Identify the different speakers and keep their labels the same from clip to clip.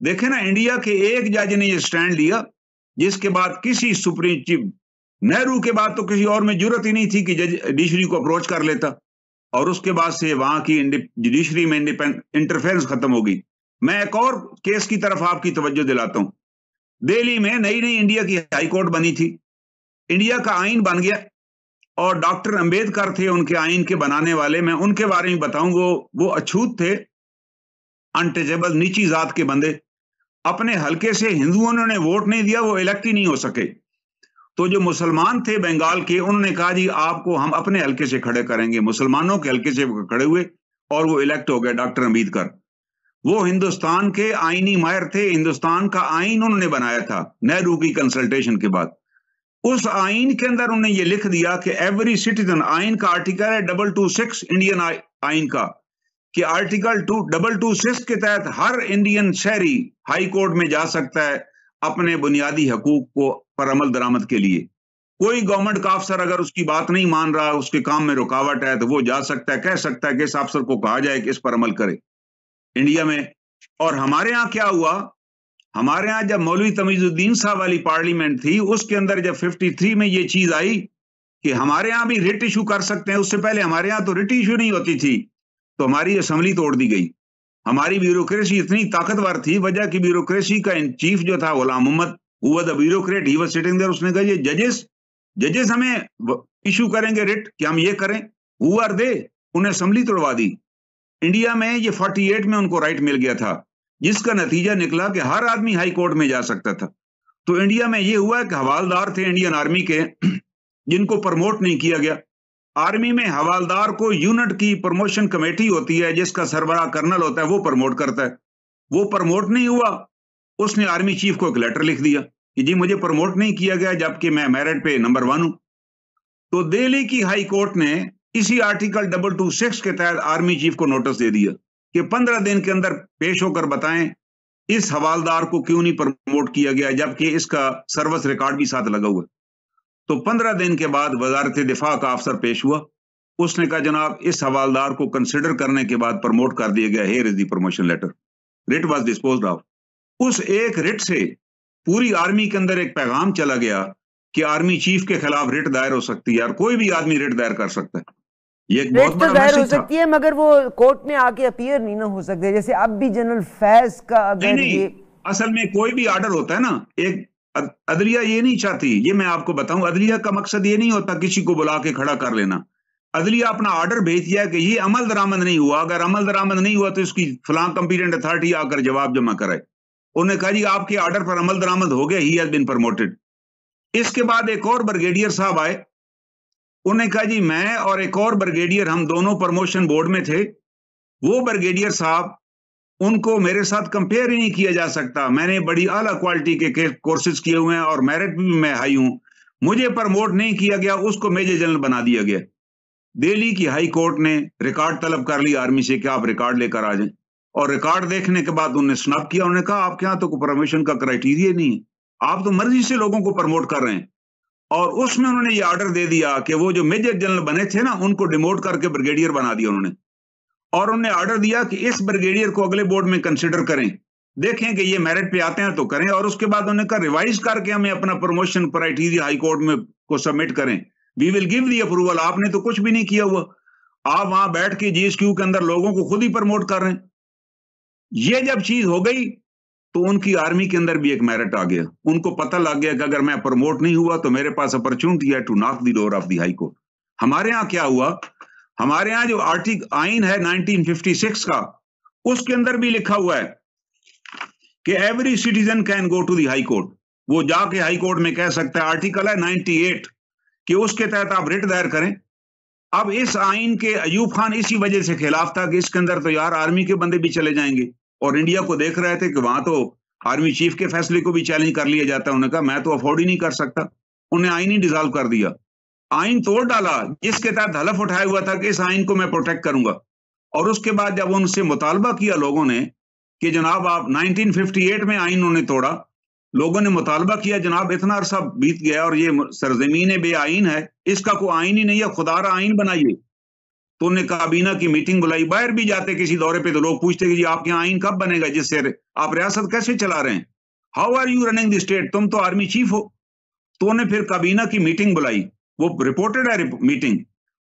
Speaker 1: देखे ना, इंडिया के एक जज ने ये स्टैंड लिया, जिसके बाद किसी सुप्रीम चीफ नेहरू के बाद तो किसी और में जरूरत ही नहीं थी कि जुडिशरी को अप्रोच कर लेता, और उसके बाद से वहां की जुडिशरी में इंटरफेरेंस खत्म हो गई। मैं एक और केस की तरफ आपकी तवज्जो दिलाता हूं। दिल्ली में नई नई इंडिया की हाई कोर्ट बनी थी, इंडिया का आइन बन गया, और डॉक्टर अंबेडकर थे उनके आइन के बनाने वाले। मैं उनके बारे में बताऊं, वो अछूत थे, अनटचेबल, नीची जात के बंदे। अपने हल्के से हिंदुओं ने वोट नहीं दिया, वो इलेक्ट ही नहीं हो सके। तो जो मुसलमान थे बंगाल के, उन्होंने कहा जी आपको हम अपने हल्के से खड़े करेंगे। मुसलमानों के हल्के से खड़े हुए और वो इलेक्ट हो गए, डॉक्टर अंबेडकर। वो हिंदुस्तान के आईनी माहिर थे, हिंदुस्तान का आइन उन्होंने बनाया था नेहरू की कंसल्टेशन के बाद। उस आइन के अंदर उन्होंने ये लिख दिया कि एवरी सिटीजन, आइन का आर्टिकल है 226 इंडियन आइन का, कि आर्टिकल 226 के तहत हर इंडियन शहरी हाई कोर्ट में जा सकता है अपने बुनियादी हकूक को पर अमल दरामद के लिए। कोई गवर्नमेंट का अफसर अगर उसकी बात नहीं मान रहा, उसके काम में रुकावट है, तो वो जा सकता है, कह सकता है कि इस अफसर को कहा जाए कि इस पर अमल करे, इंडिया में। और हमारे यहाँ क्या हुआ, हमारे यहाँ जब मौलवी तमीजुद्दीन साहब वाली पार्लियामेंट थी, उसके अंदर जब 53 में ये चीज आई कि हमारे यहाँ भी रिट इशू कर सकते हैं, उससे पहले हमारे यहाँ तो रिट इशू नहीं होती थी, तो हमारी असेंबली तोड़ दी गई। हमारी ब्यूरोक्रेसी इतनी ताकतवर थी, वजह की ब्यूरोक्रेसी का चीफ जो था गुलाम मोहम्मद, हुआ the bureaucrat, he was sitting there, उसने कहा ये जजेस हमें इशू करेंगे रिट कि हम ये करें, हु आर दे, उन्हें असेंबली तोड़वा दी। इंडिया में ये 48 में उनको राइट मिल गया था, जिसका नतीजा निकला कि हर आदमी हाई कोर्ट में जा सकता था। तो इंडिया में ये हुआ कि हवालदार थे इंडियन आर्मी के, जिनको प्रमोट नहीं किया गया। आर्मी में हवालदार को यूनिट की प्रमोशन कमेटी होती है, जिसका सरबराह कर्नल होता है, वो प्रमोट करता है। वो प्रमोट नहीं हुआ, उसने आर्मी चीफ को एक लेटर लिख दिया कि जी मुझे प्रमोट नहीं किया गया, जबकि मैं मेरिट पे नंबर 1 हूं। तो दिल्ली की हाई कोर्ट ने इसी आर्टिकल 226 के तहत आर्मी चीफ को नोटिस दे दिया कि 15 दिन के अंदर पेश होकर बताएं इस हवालदार को क्यों नहीं प्रमोट किया गया, जबकि इसका सर्विस रिकॉर्ड भी साथ लगा हुआ। तो 15 दिन के बाद वजारत दिफा का अफसर पेश हुआ, उसने कहा जनाब इस हवालदार को कंसिडर करने के बाद प्रमोट कर दिया गया, here is the promotion letter, writ was disposed of. उस एक रिट से पूरी आर्मी के अंदर एक पैगाम चला गया कि आर्मी चीफ के खिलाफ रिट दायर हो सकती है, और कोई भी आदमी रिट दायर कर सकता है। ये एक बहुत बड़ा
Speaker 2: दायर हो
Speaker 1: मैसेज था।
Speaker 2: सकती है, मगर वो कोर्ट में आके अपीयर नहीं ना हो सकते। जैसे अब भी जनरल फैज का अगर
Speaker 1: नहीं, असल में कोई भी ऑर्डर होता है ना, एक अदलिया ये नहीं चाहती, ये मैं आपको बताऊं, अदलिया का मकसद ये नहीं होता किसी को बुला के खड़ा कर लेना। अदलिया अपना ऑर्डर भेज दिया कि ये अमल दरामद नहीं हुआ, अगर अमल दरामद नहीं हुआ तो इसकी फलां कंपीटेंट अथॉरिटी आकर जवाब जमा कराए। उन्होंने कहा जी आपके ऑर्डर पर अमल दरामद हो गया, ही हैज बीन प्रमोटेड। इसके बाद एक और ब्रिगेडियर साहब आए, उन्होंने कहा जी मैं और एक और ब्रिगेडियर, हम दोनों प्रमोशन बोर्ड में थे। वो ब्रिगेडियर साहब, उनको मेरे साथ कंपेयर ही नहीं किया जा सकता, मैंने बड़ी आला क्वालिटी के कोर्सेज किए हुए हैं और मेरिट भी मैं हाई हूं, मुझे प्रमोट नहीं किया गया, उसको मेजर जनरल बना दिया गया। दिल्ली की हाई कोर्ट ने रिकॉर्ड तलब कर लिया आर्मी से कि आप रिकॉर्ड लेकर आ जाएं, और रिकॉर्ड देखने के बाद उन्होंने स्नब किया। उन्होंने कहा आपके यहाँ तो प्रमोशन का क्राइटेरिया नहीं है, आप तो मर्जी से लोगों को प्रमोट कर रहे हैं। और उसमें उन्होंने ये ऑर्डर दे दिया कि वो जो मेजर जनरल बने थे ना, उनको डिमोट करके ब्रिगेडियर बना दिया उन्होंने। और उन्होंने ऑर्डर दिया कि इस ब्रिगेडियर को अगले बोर्ड में कंसिडर करें, देखें कि ये मेरिट पे आते हैं तो करें, और उसके बाद उन्होंने कहा रिवाइज करके हमें अपना प्रमोशन क्राइटेरिया हाई कोर्ट में को सबमिट करें, we will give the approval. आपने तो कुछ भी नहीं किया हुआ, आप वहां बैठ के जीएसक्यू के अंदर लोगों को खुद ही प्रमोट कर रहे हैं। ये जब चीज हो गई तो उनकी आर्मी के अंदर भी एक मेरिट आ गया, उनको पता लग गया कि अगर मैं प्रमोट नहीं हुआ तो मेरे पास अपॉर्चुनिटी है to knock the door of the high court. हमारे यहाँ क्या हुआ, हमारे यहाँ जो आर्टिकल आइन है 1956 का, उसके अंदर भी लिखा हुआ है कि every citizen can go to the high court, वो जाके हाई कोर्ट में कह सकता है। आर्टिकल है 98 कि उसके तहत आप रिट दायर करें। अब इस आइन के अयूब खान इसी वजह से खिलाफ था कि इसके अंदर तो यार आर्मी के बंदे भी चले जाएंगे, और इंडिया को देख रहे थे कि वहां तो आर्मी चीफ के फैसले को भी चैलेंज कर लिया जाता है। उन्होंने कहा मैं तो अफोर्ड ही नहीं कर सकता, उन्हें आइन ही डिसॉल्व कर दिया, आइन तोड़ डाला, जिसके तहत हलफ उठाया हुआ था कि इस आइन को मैं प्रोटेक्ट करूंगा। और उसके बाद जब उनसे मुतालबा किया लोगों ने कि जनाब आप 1958 में आइन उन्होंने तोड़ा, लोगों ने मुतालबा किया जनाब इतना अरसा बीत गया और ये सरजमीन बे आइन है, इसका कोई आइन ही नहीं है, खुदारा आइन बनाइए। तो उन्हें काबीना की मीटिंग बुलाई। बाहर भी जाते किसी दौरे पे तो लोग पूछते कि जी आपके यहाँ आइन कब बनेगा, जिससे आप रियासत कैसे चला रहे हैं, how are you running the state, तुम तो आर्मी चीफ हो। तो उन्हें फिर काबीना की मीटिंग बुलाई, वो रिपोर्टेड है मीटिंग।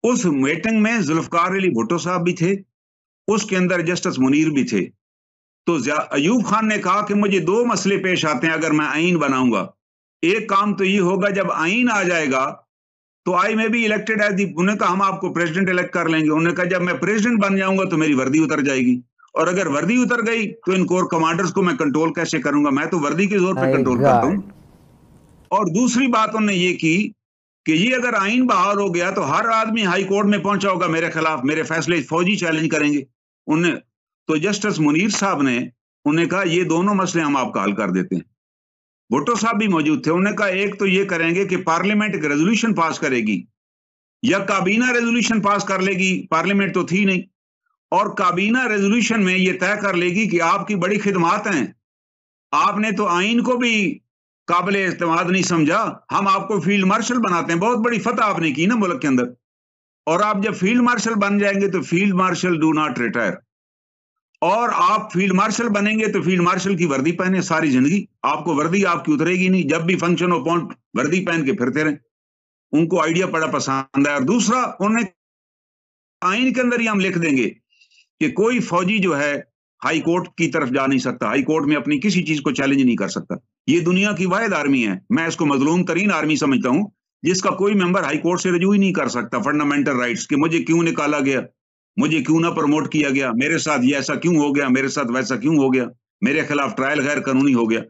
Speaker 1: उस मीटिंग में जुल्फकार अली भुट्टो साहब भी थे, उसके अंदर जस्टिस मुनीर भी थे। तो अयूब खान ने कहा कि मुझे दो मसले पेश आते हैं अगर मैं आइन बनाऊंगा। एक काम तो ये होगा जब आइन आ जाएगा तो आई में भी इलेक्टेड एज दी, उन्होंने कहा हम आपको प्रेसिडेंट इलेक्ट कर लेंगे। उन्होंने कहा जब मैं प्रेसिडेंट बन जाऊंगा तो मेरी वर्दी उतर जाएगी, और अगर वर्दी उतर गई तो इन कोर कमांडर्स को मैं कंट्रोल कैसे करूंगा, मैं तो वर्दी के जोर पे कंट्रोल करता हूं। और दूसरी बात उन्होंने ये की कि ये अगर आइन बहाल हो गया तो हर आदमी हाई कोर्ट में पहुंचा होगा मेरे खिलाफ, मेरे फैसले फौजी चैलेंज करेंगे। उन्हें तो जस्टिस मुनीर साहब ने उन्हें कहा ये दोनों मसले हम आपका हल कर देते हैं। भुट्टो साहब भी मौजूद थे। उन्होंने कहा एक तो ये करेंगे कि पार्लियामेंट एक रेजोल्यूशन पास करेगी या काबीना रेजोल्यूशन पास कर लेगी, पार्लियामेंट तो थी नहीं, और काबीना रेजोल्यूशन में ये तय कर लेगी कि आपकी बड़ी खिदमात हैं, आपने तो आइन को भी काबिले इस्तेमाल नहीं समझा, हम आपको फील्ड मार्शल बनाते हैं। बहुत बड़ी फतह आपने की ना मुल्क के अंदर, और आप जब फील्ड मार्शल बन जाएंगे तो field marshal do not retire, और आप फील्ड मार्शल बनेंगे तो फील्ड मार्शल की वर्दी पहने सारी जिंदगी, आपको वर्दी आपकी उतरेगी नहीं, जब भी फंक्शन हो पॉइंट वर्दी पहन के फिरते रहे। उनको आइडिया बड़ा पसंद है। और दूसरा, उन्हें आइन के अंदर ही हम लिख देंगे कि कोई फौजी जो है हाई कोर्ट की तरफ जा नहीं सकता, हाई कोर्ट में अपनी किसी चीज को चैलेंज नहीं कर सकता। ये दुनिया की वाहिद आर्मी है, मैं इसको मजलूम तरीन आर्मी समझता हूं, जिसका कोई मेंबर हाई कोर्ट से रजू ही नहीं कर सकता फंडामेंटल राइट्स के, मुझे क्यों निकाला गया, मुझे क्यों ना प्रमोट किया गया, मेरे साथ ये ऐसा क्यों हो गया, मेरे साथ वैसा क्यों हो गया, मेरे खिलाफ ट्रायल गैर कानूनी हो गया।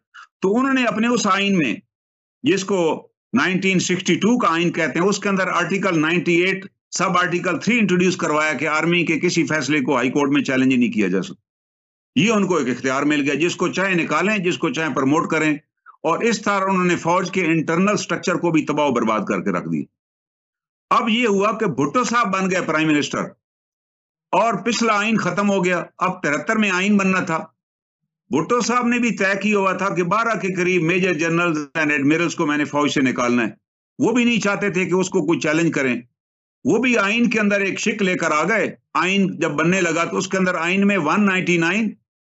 Speaker 1: तो उन्होंने अपने उस आइन में, जिसको 1962 का आइन कहते हैं, उसके अंदर आर्टिकल 98 सब आर्टिकल 3 इंट्रोड्यूस करवाया कि आर्मी के किसी फैसले को हाई कोर्ट में चैलेंज नहीं किया जा सकता। ये उनको एक इख्तियार मिल गया, जिसको चाहे निकालें, जिसको चाहे प्रमोट करें। और इस तरह उन्होंने फौज के इंटरनल स्ट्रक्चर को भी तबाह बर्बाद करके रख दिया। अब ये हुआ कि भुट्टो साहब बन गए प्राइम मिनिस्टर और पिछला आइन खत्म हो गया, अब 73 में आइन बनना था। भुट्टो साहब ने भी तय किया हुआ था कि 12 के करीब मेजर जनरल्स एंड एडमिरल्स को मैंने फौज से निकालना है। वो भी नहीं चाहते थे कि उसको कोई चैलेंज करें। वो भी आइन के अंदर एक शिक लेकर आ गए। आइन जब बनने लगा तो उसके अंदर आइन में 199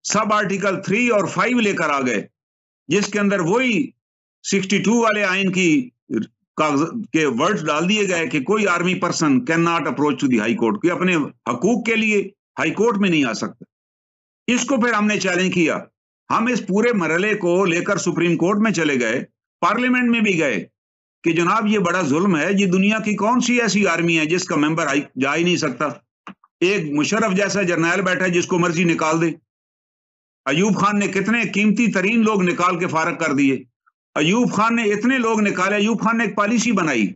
Speaker 1: सब आर्टिकल 3 और 5 लेकर आ गए, जिसके अंदर वही 62 वाले आइन की के वर्ड्स डाल दिए गए कि कोई army person can not approach to the high court, कि अपने हकूक के लिए हाई कोर्ट में नहीं आ सकता। इसको फिर हमने चैलेंज किया। हम इस पूरे मरहले को लेकर सुप्रीम कोर्ट में चले गए, पार्लियामेंट में भी गए कि जनाब ये बड़ा जुल्म है, ये दुनिया की कौन सी ऐसी आर्मी है जिसका मेंबर जा ही नहीं सकता। एक मुशर्रफ जैसा जर्नैल बैठा है जिसको मर्जी निकाल दे। अयूब खान ने कितने कीमती तरीन लोग निकाल के फारग कर दिए। अयूब खान ने इतने लोग निकाले। अयूब खान ने एक पॉलिसी बनाई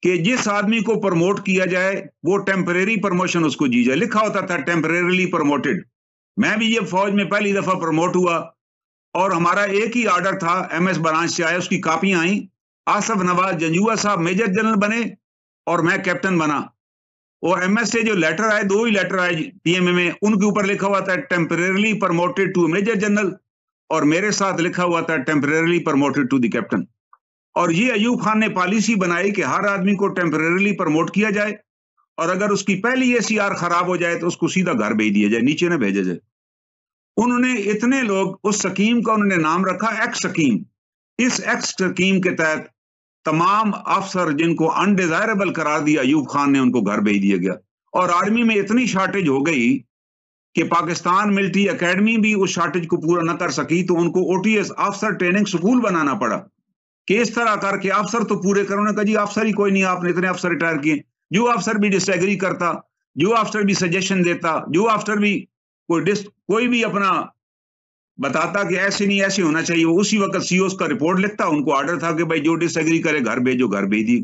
Speaker 1: कि जिस आदमी को प्रमोट किया जाए वो टेम्परेरी प्रमोशन उसको दी जाए। लिखा होता था टेम्परेरीली प्रमोटेड। मैं भी ये फौज में पहली दफा प्रमोट हुआ और हमारा एक ही ऑर्डर था, MS ब्रांच से आया, उसकी कापियां आई। आसफ नवाज जंजुआ साहब मेजर जनरल बने और मैं कैप्टन बना। और MS से जो लेटर आए, 2 ही लेटर आए PMA में, उनके ऊपर लिखा हुआ था temporarily promoted to major general, और मेरे साथ लिखा हुआ था temporarily promoted to the captain. और ये अयूब खान ने पॉलिसी बनाई कि हर आदमी को टेम्परेरीली प्रमोट किया जाए, और अगर उसकी पहली ACR खराब हो जाए तो उसको सीधा घर भेज दिया जाए, नीचे ना भेजा जाए। उन्होंने इतने लोग, उस स्कीम का उन्होंने नाम रखा एक्स स्कीम। इस एक्स स्कीम के तहत तमाम अफसर जिनको अनडिजायरेबल करार दिया अयूब खान ने, उनको घर भेज दिया गया। और आर्मी में इतनी शॉर्टेज हो गई कि पाकिस्तान मिलिट्री एकेडमी भी उस शॉर्टेज को पूरा न कर सकी, तो उनको OTS अफसर ट्रेनिंग स्कूल बनाना पड़ा कि इस तरह करके अफसर तो पूरे करो। उन्होंने कहा जी अफसर ही कोई नहीं, आपने इतने अफसर रिटायर किए। जो अफसर भी डिसएग्री करता, जो अफसर भी सजेशन देता, जो अफसर भी कोई भी अपना बताता कि ऐसे नहीं ऐसे होना चाहिए, वो उसी वक्त COs का रिपोर्ट लिखता। उनको ऑर्डर था कि भाई जो डिसएग्री करे घर भेजो, घर भेज दी।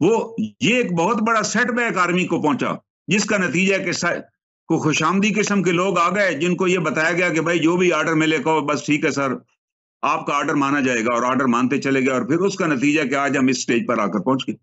Speaker 1: वो ये एक बहुत बड़ा सेटबैक आर्मी को पहुंचा, जिसका नतीजा कि को खुशामदी किस्म के लोग आ गए, जिनको ये बताया गया कि भाई जो भी ऑर्डर मिले कहो बस ठीक है सर, आपका ऑर्डर माना जाएगा, और ऑर्डर मानते चले गए। और फिर उसका नतीजा कि आज हम इस स्टेज पर आकर पहुंच गए।